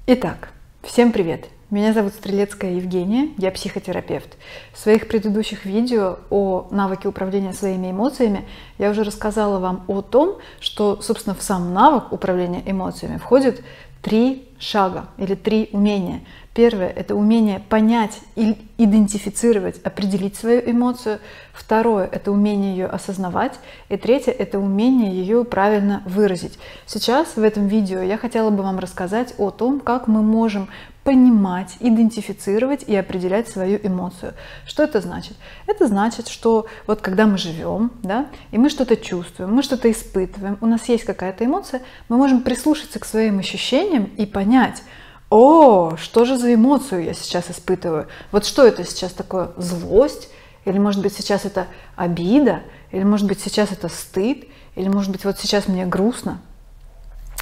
Итак, всем привет! Меня зовут Стрелецкая Евгения, я психотерапевт. В своих предыдущих видео о навыке управления своими эмоциями я уже рассказала вам о том, что, собственно, в сам навык управления эмоциями входит 3 шага или 3 умения. Первое – это умение понять и идентифицировать, определить свою эмоцию. Второе – это умение ее осознавать. И третье – это умение ее правильно выразить. Сейчас в этом видео я хотела бы вам рассказать о том, как мы можем понимать, идентифицировать и определять свою эмоцию. Что это значит? Это значит, что вот когда мы живем, да, и мы что-то чувствуем, мы что-то испытываем, у нас есть какая-то эмоция, мы можем прислушаться к своим ощущениям и понять: о, что же за эмоцию я сейчас испытываю? Вот что это сейчас такое? Злость? Или может быть сейчас это обида? Или может быть сейчас это стыд? Или может быть вот сейчас мне грустно?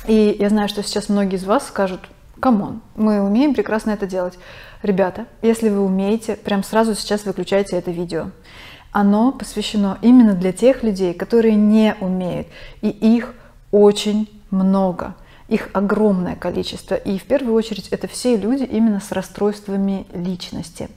И я знаю, что сейчас многие из вас скажут: камон, мы умеем прекрасно это делать. Ребята, если вы умеете, прям сразу сейчас выключайте это видео. Оно посвящено именно для тех людей, которые не умеют. И их очень много. Их огромное количество. И в первую очередь это все люди именно с расстройствами личности.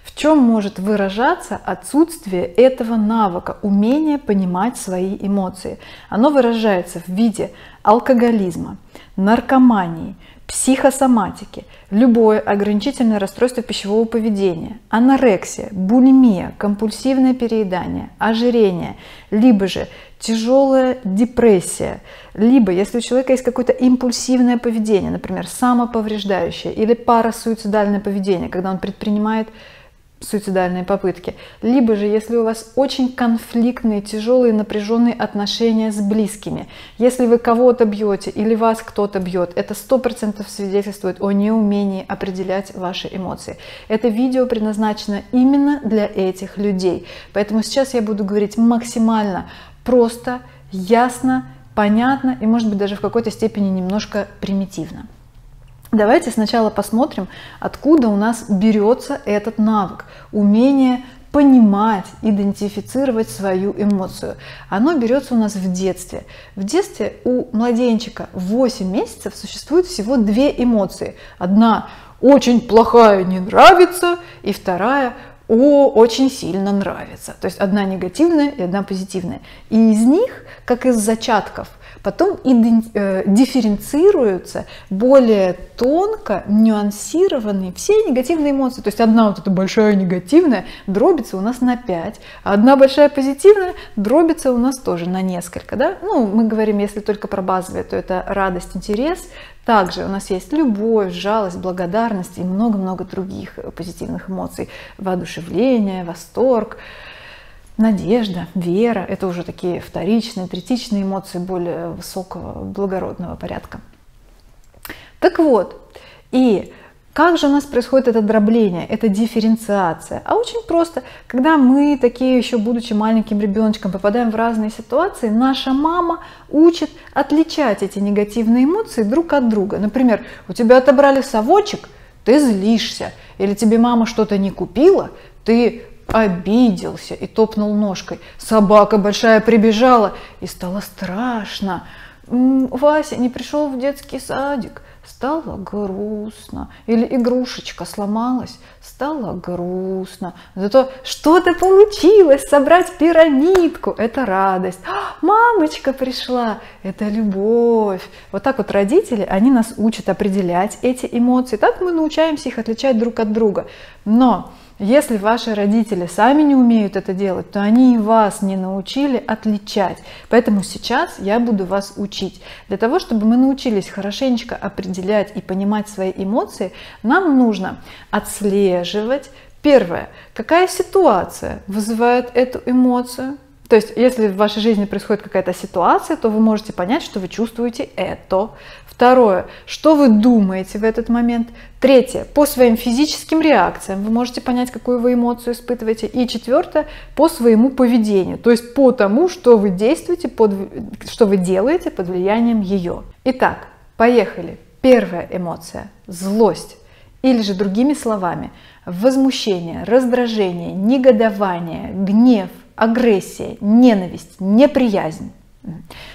В чем может выражаться отсутствие этого навыка, умения понимать свои эмоции? Оно выражается в виде алкоголизма, наркомании, психосоматики, любое ограничительное расстройство пищевого поведения, анорексия, булимия, компульсивное переедание, ожирение, либо же тяжелая депрессия, либо если у человека есть какое-то импульсивное поведение, например, самоповреждающее или парасуицидальное поведение, когда он предпринимает суицидальные попытки, либо же если у вас очень конфликтные, тяжелые, напряженные отношения с близкими, если вы кого-то бьете или вас кто-то бьет, это 100% свидетельствует о неумении определять ваши эмоции. Это видео предназначено именно для этих людей, поэтому сейчас я буду говорить максимально просто, ясно, понятно и, может быть, даже в какой-то степени немножко примитивно. Давайте сначала посмотрим, откуда у нас берется этот навык, умение понимать, идентифицировать свою эмоцию. Оно берется у нас в детстве. В детстве у младенчика в 8 месяцев существует всего 2 эмоции. Одна очень плохая, не нравится, и вторая очень сильно нравится. То есть одна негативная и одна позитивная. И из них, как из зачатков, потом дифференцируются более тонко нюансированные все негативные эмоции. То есть одна вот эта большая негативная дробится у нас на 5, а одна большая позитивная дробится у нас тоже на несколько. Да? Ну, мы говорим, если только про базовые, то это радость, интерес. Также у нас есть любовь, жалость, благодарность и много-много других позитивных эмоций. Воодушевление, восторг, надежда, вера. Это уже такие вторичные, третичные эмоции более высокого, благородного порядка. Так вот, и как же у нас происходит это дробление, эта дифференциация? А очень просто. Когда мы, такие еще будучи маленьким ребеночком, попадаем в разные ситуации, наша мама учит отличать эти негативные эмоции друг от друга. Например, у тебя отобрали совочек, ты злишься. Или тебе мама что-то не купила, ты обиделся и топнул ножкой. Собака большая прибежала, и стало страшно. Вася не пришел в детский садик, стало грустно. Или игрушечка сломалась, стало грустно. Зато что-то получилось, собрать пирамидку, это радость. Мамочка пришла, это любовь. Вот так вот родители, они нас учат определять эти эмоции. Так мы научаемся их отличать друг от друга. Но если ваши родители сами не умеют это делать, то они и вас не научили отличать. Поэтому сейчас я буду вас учить. Для того, чтобы мы научились хорошенечко определять и понимать свои эмоции, нам нужно отслеживать. Первое, какая ситуация вызывает эту эмоцию. То есть, если в вашей жизни происходит какая-то ситуация, то вы можете понять, что вы чувствуете это. Второе, что вы думаете в этот момент. Третье, по своим физическим реакциям вы можете понять, какую вы эмоцию испытываете. И четвертое, по своему поведению, то есть по тому, что вы действуете, что вы делаете под влиянием ее. Итак, поехали. Первая эмоция – злость. Или же другими словами, возмущение, раздражение, негодование, гнев, агрессия, ненависть, неприязнь.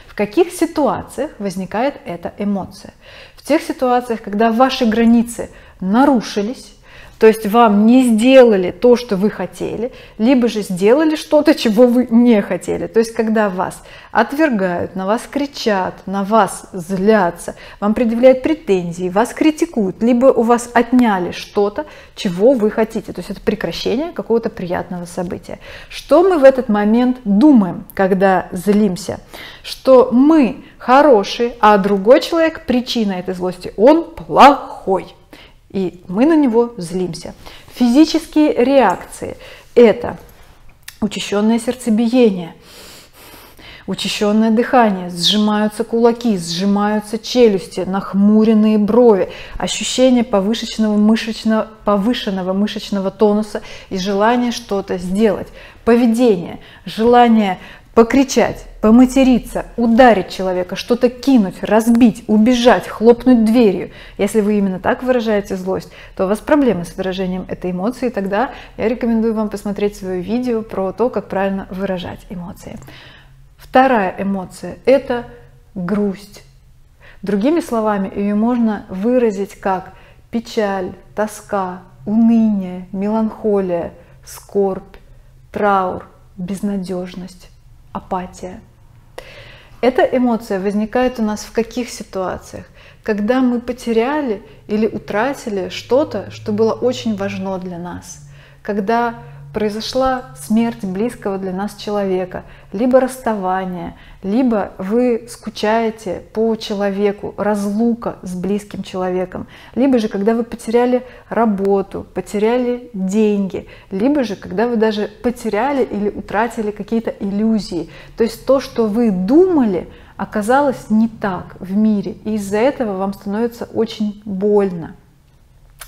В каких ситуациях возникает эта эмоция? В тех ситуациях, когда ваши границы нарушились, то есть вам не сделали то, что вы хотели, либо же сделали что-то, чего вы не хотели. То есть когда вас отвергают, на вас кричат, на вас злятся, вам предъявляют претензии, вас критикуют, либо у вас отняли что-то, чего вы хотите. То есть это прекращение какого-то приятного события. Что мы в этот момент думаем, когда злимся? Что мы хорошие, а другой человек, причина этой злости, он плохой. И мы на него злимся. Физические реакции – это учащенное сердцебиение, учащенное дыхание, сжимаются кулаки, сжимаются челюсти, нахмуренные брови, ощущение повышенного мышечного тонуса и желание что-то сделать. Поведение, желание покричать, поматериться, ударить человека, что-то кинуть, разбить, убежать, хлопнуть дверью. Если вы именно так выражаете злость, то у вас проблемы с выражением этой эмоции, и тогда я рекомендую вам посмотреть свое видео про то, как правильно выражать эмоции. Вторая эмоция – это грусть. Другими словами, ее можно выразить как печаль, тоска, уныние, меланхолия, скорбь, траур, безнадежность, апатия. Эта эмоция возникает у нас в каких ситуациях? Когда мы потеряли или утратили что-то, что было очень важно для нас. Когда произошла смерть близкого для нас человека, либо расставание, либо вы скучаете по человеку, разлука с близким человеком, либо же когда вы потеряли работу, потеряли деньги, либо же когда вы даже потеряли или утратили какие-то иллюзии. То есть то, что вы думали, оказалось не так в мире, и из-за этого вам становится очень больно.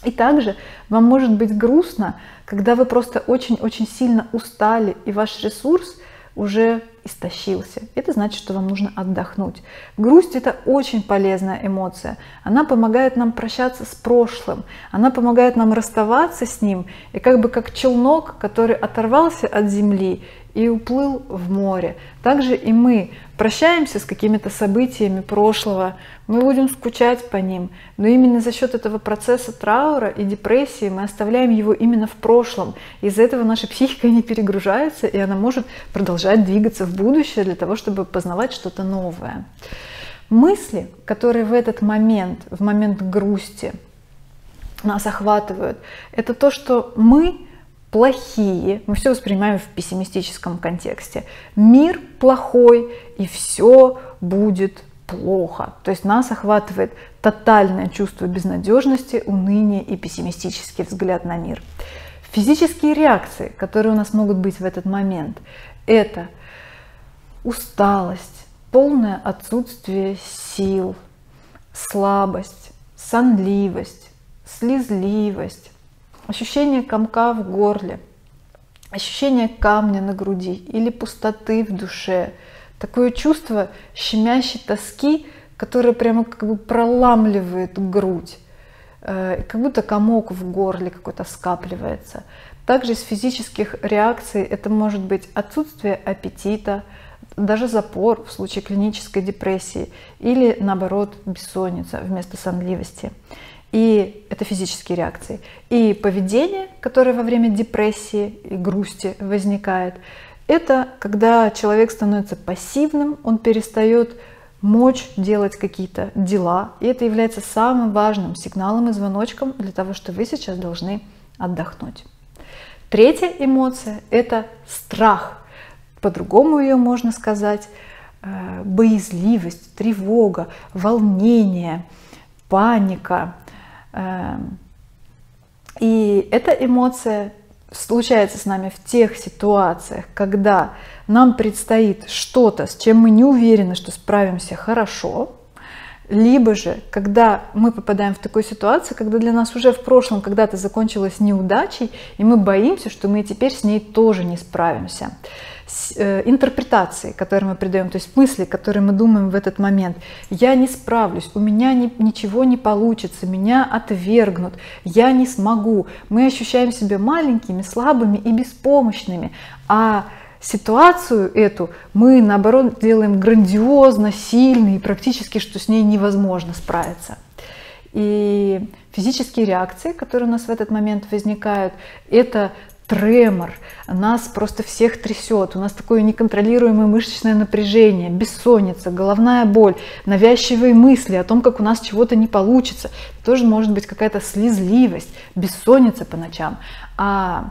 И также вам может быть грустно, когда вы просто очень-очень сильно устали, и ваш ресурс уже истощился. Это значит, что вам нужно отдохнуть. Грусть – это очень полезная эмоция. Она помогает нам прощаться с прошлым, она помогает нам расставаться с ним, и как челнок, который оторвался от земли и уплыл в море. Также и мы прощаемся с какими-то событиями прошлого, мы будем скучать по ним, но именно за счет этого процесса траура и депрессии мы оставляем его именно в прошлом. Из-за этого наша психика не перегружается, и она может продолжать двигаться в будущее для того, чтобы познавать что-то новое. Мысли, которые в этот момент, в момент грусти нас охватывают, это то, что мы плохие, мы все воспринимаем в пессимистическом контексте. Мир плохой, и все будет плохо. То есть нас охватывает тотальное чувство безнадежности, уныния и пессимистический взгляд на мир. Физические реакции, которые у нас могут быть в этот момент, это усталость, полное отсутствие сил, слабость, сонливость, слезливость, ощущение комка в горле, ощущение камня на груди или пустоты в душе, такое чувство щемящей тоски, которое прямо как бы проламливает грудь, как будто комок в горле какой-то скапливается. Также из физических реакций это может быть отсутствие аппетита, даже запор в случае клинической депрессии или наоборот бессонница вместо сонливости. И это физические реакции. И поведение, которое во время депрессии и грусти возникает, это когда человек становится пассивным, он перестает мочь делать какие-то дела. И это является самым важным сигналом и звоночком для того, что вы сейчас должны отдохнуть. Третья эмоция – это страх. По-другому ее можно сказать боязливость, тревога, волнение, паника. И эта эмоция случается с нами в тех ситуациях, когда нам предстоит что-то, с чем мы не уверены, что справимся хорошо, либо же, когда мы попадаем в такую ситуацию, когда для нас уже в прошлом когда-то закончилась неудачей, и мы боимся, что мы теперь с ней тоже не справимся. Интерпретации, которые мы придаем, то есть мысли, которые мы думаем в этот момент. Я не справлюсь, у меня ничего не получится, меня отвергнут, я не смогу. Мы ощущаем себя маленькими, слабыми и беспомощными. А ситуацию эту мы, наоборот, делаем грандиозно, сильной и практически, что с ней невозможно справиться. И физические реакции, которые у нас в этот момент возникают, это тремор, нас просто всех трясет, у нас такое неконтролируемое мышечное напряжение, бессонница, головная боль, навязчивые мысли о том, как у нас чего-то не получится, тоже может быть какая-то слезливость, бессонница по ночам. А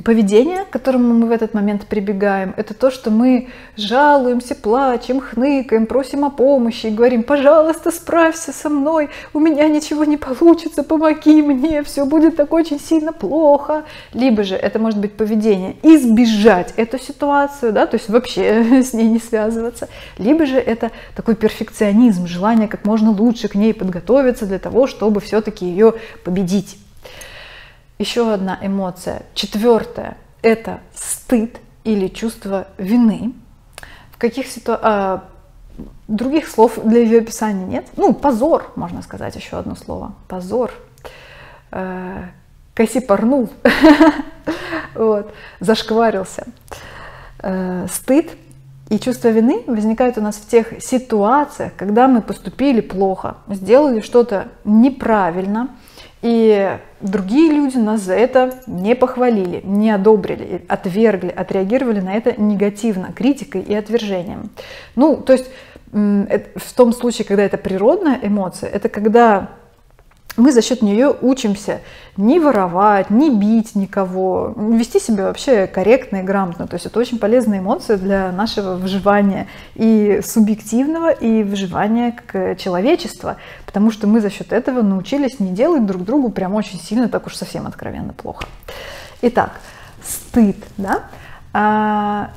поведение, к которому мы в этот момент прибегаем, это то, что мы жалуемся, плачем, хныкаем, просим о помощи и говорим: пожалуйста, справься со мной, у меня ничего не получится, помоги мне, все будет так очень сильно плохо. Либо же это может быть поведение избежать эту ситуацию, да, то есть вообще с ней не связываться. Либо же это такой перфекционизм, желание как можно лучше к ней подготовиться для того, чтобы все-таки ее победить. Еще одна эмоция, четвертая, это стыд или чувство вины. В каких ситуациях, других слов для ее описания нет. Ну, позор, можно сказать еще одно слово, позор, косипорнул, вот, зашкварился. Стыд и чувство вины возникает у нас в тех ситуациях, когда мы поступили плохо, сделали что-то неправильно, и другие люди нас за это не похвалили, не одобрили, отвергли, отреагировали на это негативно, критикой и отвержением. Ну, то есть в том случае, когда это природная эмоция, это когда мы за счет нее учимся не воровать, не бить никого, вести себя вообще корректно и грамотно. То есть это очень полезная эмоция для нашего выживания и субъективного, и выживания как человечества, потому что мы за счет этого научились не делать друг другу прям очень сильно, так уж совсем откровенно плохо. Итак, стыд, да?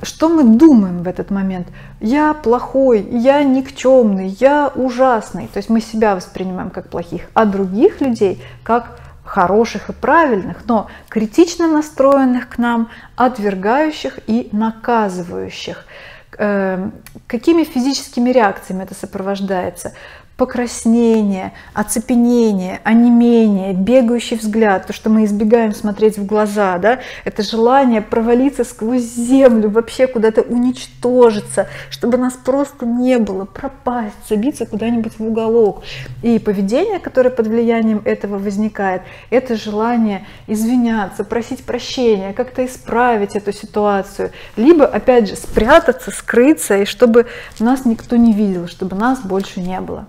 Что мы думаем в этот момент? Я плохой, я никчемный, я ужасный. То есть мы себя воспринимаем как плохих, а других людей как хороших и правильных, но критично настроенных к нам, отвергающих и наказывающих. Какими физическими реакциями это сопровождается? Покраснение, оцепенение, онемение, бегающий взгляд, то, что мы избегаем смотреть в глаза, да, это желание провалиться сквозь землю, вообще куда-то уничтожиться, чтобы нас просто не было, пропасть, забиться куда-нибудь в уголок. И поведение, которое под влиянием этого возникает, это желание извиняться, просить прощения, как-то исправить эту ситуацию, либо, опять же, спрятаться, скрыться, и чтобы нас никто не видел, чтобы нас больше не было.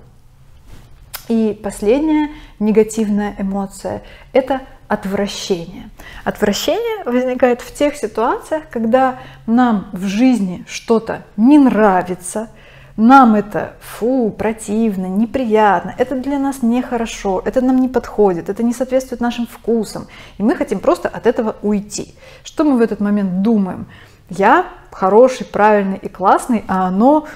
И последняя негативная эмоция – это отвращение. Отвращение возникает в тех ситуациях, когда нам в жизни что-то не нравится, нам это противно, неприятно, это для нас нехорошо, это нам не подходит, это не соответствует нашим вкусам, и мы хотим просто от этого уйти. Что мы в этот момент думаем? Я хороший, правильный и классный, а оно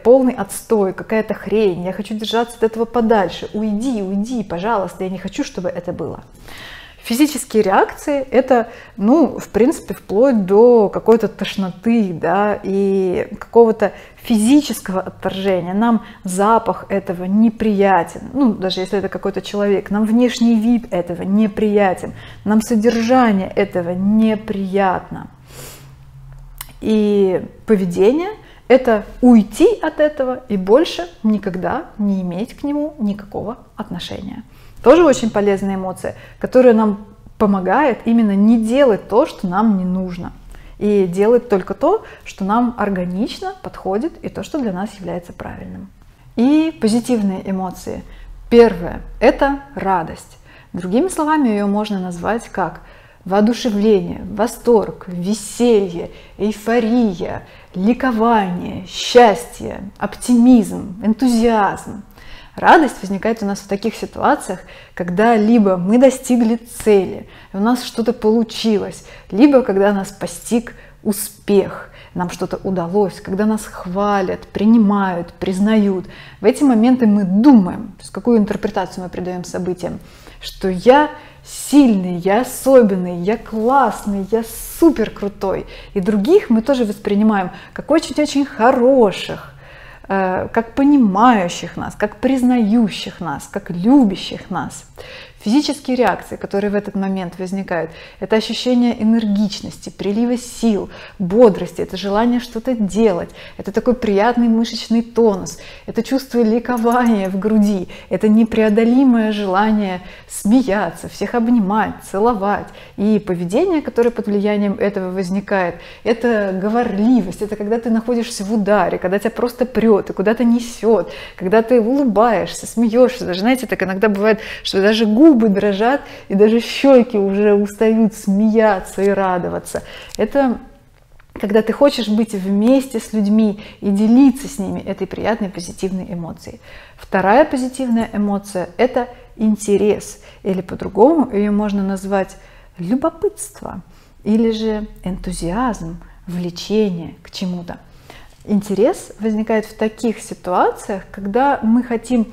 полный отстой, какая-то хрень, я хочу держаться от этого подальше, уйди, уйди, пожалуйста, я не хочу, чтобы это было. Физические реакции – это, ну, в принципе, вплоть до какой-то тошноты, да, и какого-то физического отторжения. Нам запах этого неприятен, ну, даже если это какой-то человек, нам внешний вид этого неприятен, нам содержание этого неприятно. И поведение – это уйти от этого и больше никогда не иметь к нему никакого отношения. Тоже очень полезная эмоция, которая нам помогает именно не делать то, что нам не нужно, и делать только то, что нам органично подходит, и то, что для нас является правильным. И позитивные эмоции. Первое – это радость. Другими словами, ее можно назвать как воодушевление, восторг, веселье, эйфория, ликование, счастье, оптимизм, энтузиазм. Радость возникает у нас в таких ситуациях, когда либо мы достигли цели, у нас что-то получилось, либо когда нас постиг успех, нам что-то удалось, когда нас хвалят, принимают, признают. В эти моменты мы думаем, то есть какую интерпретацию мы придаем событиям, что я сильный, я особенный, я классный, я супер крутой. И других мы тоже воспринимаем как очень-очень хороших, как понимающих нас, как признающих нас, как любящих нас. Физические реакции, которые в этот момент возникают, это ощущение энергичности, прилива сил, бодрости, это желание что-то делать, это такой приятный мышечный тонус, это чувство ликования в груди, это непреодолимое желание смеяться, всех обнимать, целовать. И поведение, которое под влиянием этого возникает, это говорливость, это когда ты находишься в ударе, когда тебя просто прет и куда-то несет, когда ты улыбаешься, смеешься. Даже, знаете, так иногда бывает, что даже губы дрожат и даже щеки уже устают смеяться и радоваться. Это когда ты хочешь быть вместе с людьми и делиться с ними этой приятной позитивной эмоцией. Вторая позитивная эмоция – это интерес, или по-другому ее можно назвать любопытство, или же энтузиазм, влечение к чему-то. Интерес возникает в таких ситуациях, когда мы хотим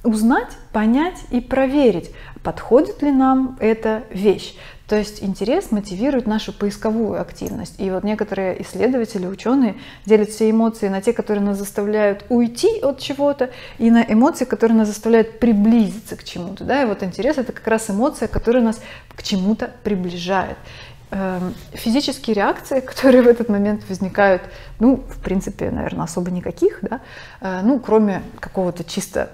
узнать, понять и проверить, подходит ли нам эта вещь. То есть интерес мотивирует нашу поисковую активность. И вот некоторые исследователи, ученые делят все эмоции на те, которые нас заставляют уйти от чего-то, и на эмоции, которые нас заставляют приблизиться к чему-то. Да? И вот интерес – это как раз эмоция, которая нас к чему-то приближает. Физические реакции, которые в этот момент возникают, ну, в принципе, наверное, особо никаких, да? Ну, кроме какого-то чисто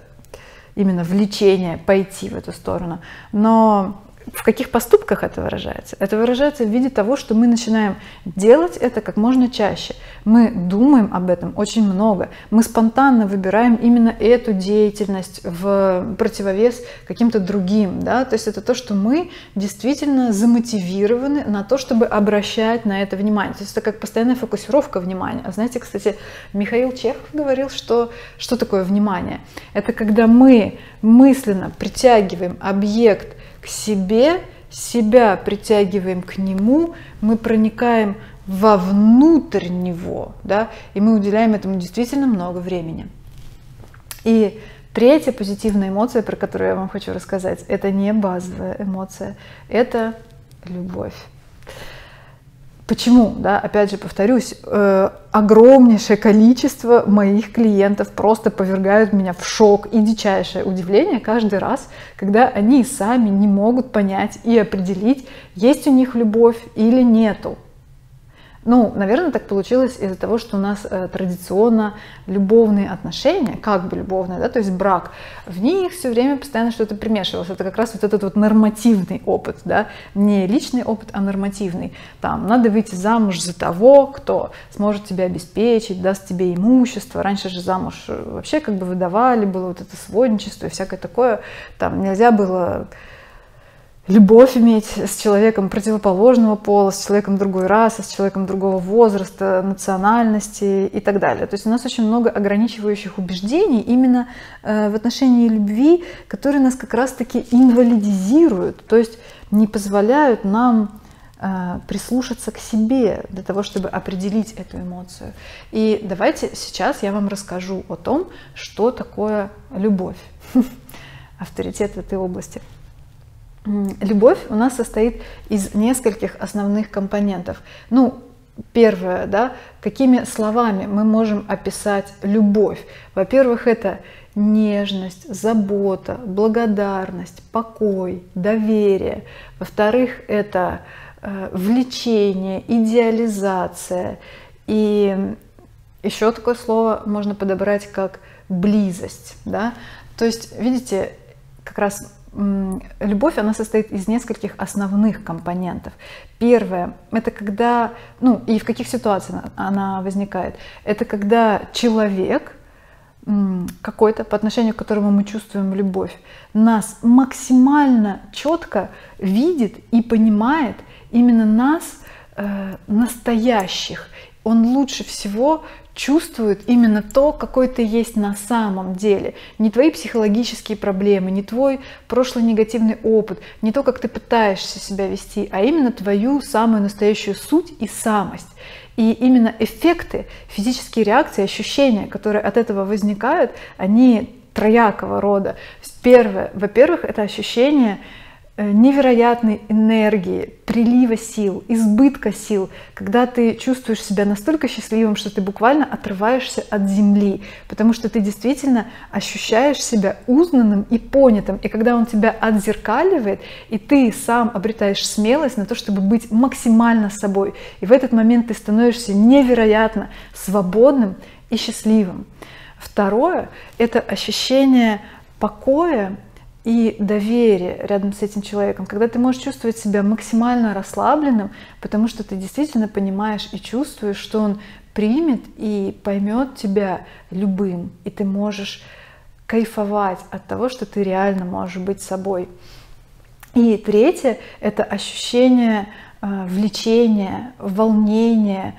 именно влечения пойти в эту сторону. Но в каких поступках это выражается? Это выражается в виде того, что мы начинаем делать это как можно чаще. Мы думаем об этом очень много. Мы спонтанно выбираем именно эту деятельность в противовес каким-то другим. Да? То есть это то, что мы действительно замотивированы на то, чтобы обращать на это внимание. То есть это как постоянная фокусировка внимания. А знаете, кстати, Михаил Чехов говорил, что такое внимание? Это когда мы мысленно притягиваем объект к себе, себя притягиваем к нему, мы проникаем вовнутрь него, да, и мы уделяем этому действительно много времени. И третья позитивная эмоция, про которую я вам хочу рассказать, это не базовая эмоция, это любовь. Почему? Да? Опять же, повторюсь, огромнейшее количество моих клиентов просто повергают меня в шок и дичайшее удивление каждый раз, когда они сами не могут понять и определить, есть у них любовь или нету. Ну, наверное, так получилось из-за того, что у нас традиционно любовные отношения, как бы любовные, да, то есть брак, в них все время постоянно что-то примешивалось. Это как раз вот этот вот нормативный опыт, да, не личный опыт, а нормативный. Там, надо выйти замуж за того, кто сможет тебя обеспечить, даст тебе имущество. Раньше же замуж вообще как бы выдавали, было вот это сводничество и всякое такое. Там нельзя было любовь иметь с человеком противоположного пола, с человеком другой расы, с человеком другого возраста, национальности и так далее. То есть у нас очень много ограничивающих убеждений именно в отношении любви, которые нас как раз-таки инвалидизируют, то есть не позволяют нам прислушаться к себе для того, чтобы определить эту эмоцию. И давайте сейчас я вам расскажу о том, что такое любовь. Авторитет в этой области. Любовь у нас состоит из нескольких основных компонентов. Ну, первое, да, какими словами мы можем описать любовь? Во-первых, это нежность, забота, благодарность, покой, доверие. Во-вторых, это влечение, идеализация. И еще такое слово можно подобрать как близость. Да? То есть, видите, как раз любовь, она состоит из нескольких основных компонентов. Первое, это когда, ну и в каких ситуациях она возникает, это когда человек какой-то, по отношению к которому мы чувствуем любовь, нас максимально четко видит и понимает именно нас, настоящих. Он лучше всего чувствует именно то, какой ты есть на самом деле. Не твои психологические проблемы, не твой прошлый негативный опыт, не то, как ты пытаешься себя вести, а именно твою самую настоящую суть и самость. И именно эффекты, физические реакции, ощущения, которые от этого возникают, они троякого рода. Первое, во-первых, это ощущение невероятной энергии, прилива сил, избытка сил, когда ты чувствуешь себя настолько счастливым, что ты буквально отрываешься от земли, потому что ты действительно ощущаешь себя узнанным и понятым. И когда он тебя отзеркаливает, и ты сам обретаешь смелость на то, чтобы быть максимально собой. И в этот момент ты становишься невероятно свободным и счастливым. Второе – это ощущение покоя и доверие рядом с этим человеком, когда ты можешь чувствовать себя максимально расслабленным, потому что ты действительно понимаешь и чувствуешь, что он примет и поймет тебя любым, и ты можешь кайфовать от того, что ты реально можешь быть собой. И третье – это ощущение влечения, волнения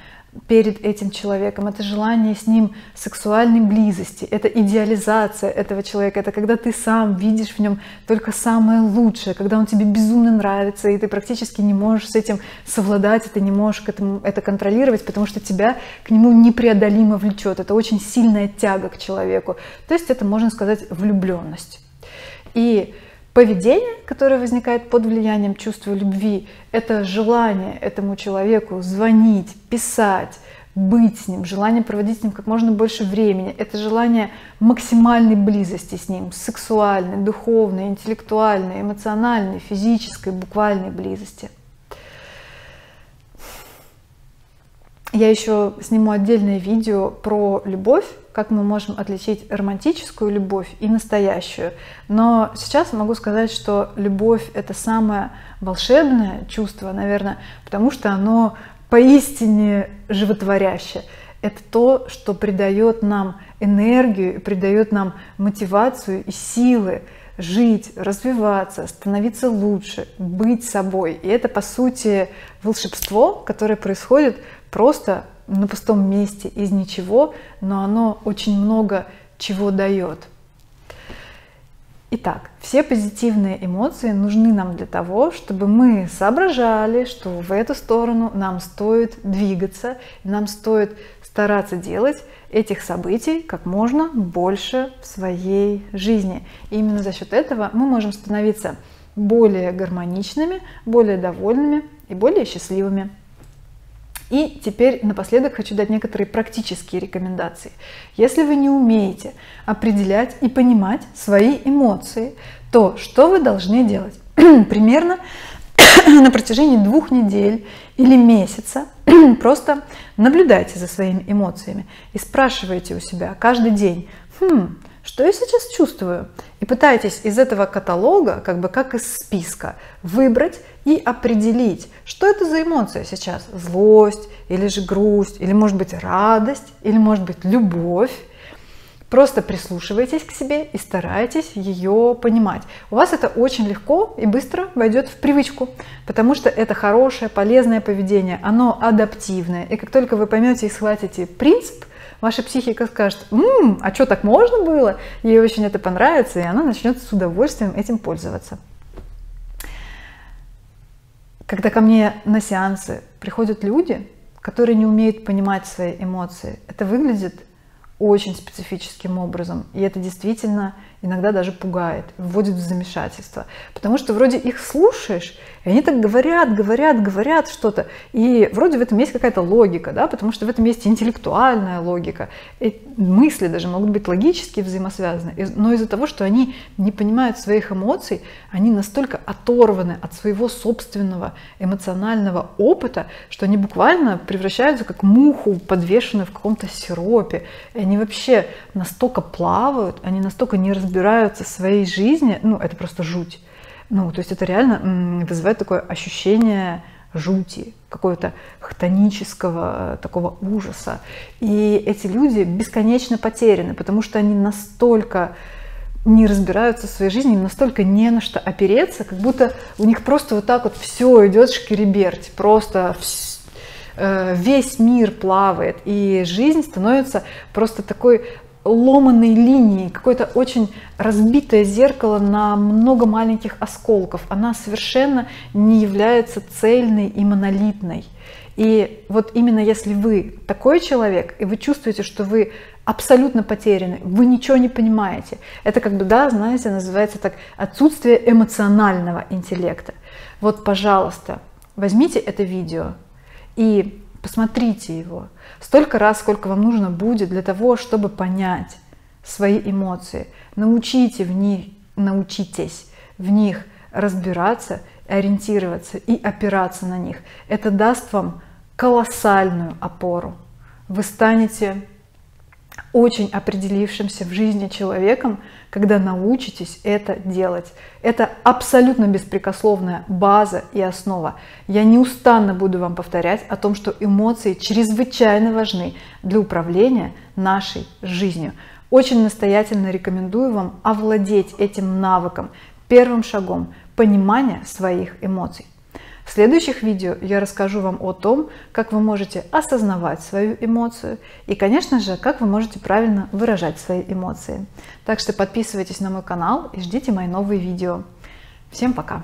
перед этим человеком, это желание с ним сексуальной близости, это идеализация этого человека, это когда ты сам видишь в нем только самое лучшее, когда он тебе безумно нравится, и ты практически не можешь с этим совладать, и ты не можешь это контролировать, потому что тебя к нему непреодолимо влечет. Это очень сильная тяга к человеку. То есть это, можно сказать, влюбленность. И поведение, которое возникает под влиянием чувства любви, это желание этому человеку звонить, писать, быть с ним, желание проводить с ним как можно больше времени, это желание максимальной близости с ним, сексуальной, духовной, интеллектуальной, эмоциональной, физической, буквальной близости. Я еще сниму отдельное видео про любовь, как мы можем отличить романтическую любовь и настоящую. Но сейчас могу сказать, что любовь – это самое волшебное чувство, наверное, потому что оно поистине животворящее. Это то, что придает нам энергию, придает нам мотивацию и силы жить, развиваться, становиться лучше, быть собой. И это, по сути, волшебство, которое происходит просто на пустом месте, из ничего, но оно очень много чего дает. Итак, все позитивные эмоции нужны нам для того, чтобы мы соображали, что в эту сторону нам стоит двигаться, нам стоит стараться делать этих событий как можно больше в своей жизни. И именно за счет этого мы можем становиться более гармоничными, более довольными и более счастливыми. И теперь напоследок хочу дать некоторые практические рекомендации. Если вы не умеете определять и понимать свои эмоции, то что вы должны делать? Примерно на протяжении 2 недель или месяца просто наблюдайте за своими эмоциями и спрашивайте у себя каждый день: что я сейчас чувствую? И пытайтесь из этого каталога, как из списка, выбрать и определить, что это за эмоция сейчас. Злость, или же грусть, или может быть радость, или может быть любовь. Просто прислушивайтесь к себе и старайтесь ее понимать. У вас это очень легко и быстро войдет в привычку, потому что это хорошее, полезное поведение, оно адаптивное. И как только вы поймете и схватите принцип, ваша психика скажет: а что, так можно было? Ей очень это понравится, и она начнет с удовольствием этим пользоваться. Когда ко мне на сеансы приходят люди, которые не умеют понимать свои эмоции, это выглядит очень специфическим образом. И это действительно иногда даже пугает, вводит в замешательство. Потому что вроде их слушаешь, и они так говорят что-то. И вроде в этом есть какая-то логика, да, потому что в этом есть интеллектуальная логика. И мысли даже могут быть логически взаимосвязаны. Но из-за того, что они не понимают своих эмоций, они настолько оторваны от своего собственного эмоционального опыта, что они буквально превращаются как муху, подвешенную в каком-то сиропе. И они вообще настолько плавают, они настолько не разбираются в своей жизни, это просто жуть. То есть это реально вызывает такое ощущение жути, какого-то хтонического такого ужаса. И эти люди бесконечно потеряны, потому что они настолько не разбираются в своей жизни, им настолько не на что опереться, как будто у них просто вот так вот все идет шкереберть, просто весь мир плавает, и жизнь становится просто такой ломаной линией, какое-то очень разбитое зеркало на много маленьких осколков. Она совершенно не является цельной и монолитной. И вот именно если вы такой человек, и вы чувствуете, что вы абсолютно потеряны, вы ничего не понимаете. Это как бы, да, знаете, называется так отсутствие эмоционального интеллекта. Вот, пожалуйста, возьмите это видео и посмотрите его столько раз, сколько вам нужно будет для того, чтобы понять свои эмоции. Научитесь в них разбираться, ориентироваться и опираться на них. Это даст вам колоссальную опору. Вы станете очень определившимся в жизни человеком, когда научитесь это делать. Это абсолютно беспрекословная база и основа. Я неустанно буду вам повторять о том, что эмоции чрезвычайно важны для управления нашей жизнью. Очень настоятельно рекомендую вам овладеть этим навыком, первым шагом понимания своих эмоций. В следующих видео я расскажу вам о том, как вы можете осознавать свою эмоцию и, конечно же, как вы можете правильно выражать свои эмоции. Так что подписывайтесь на мой канал и ждите мои новые видео. Всем пока!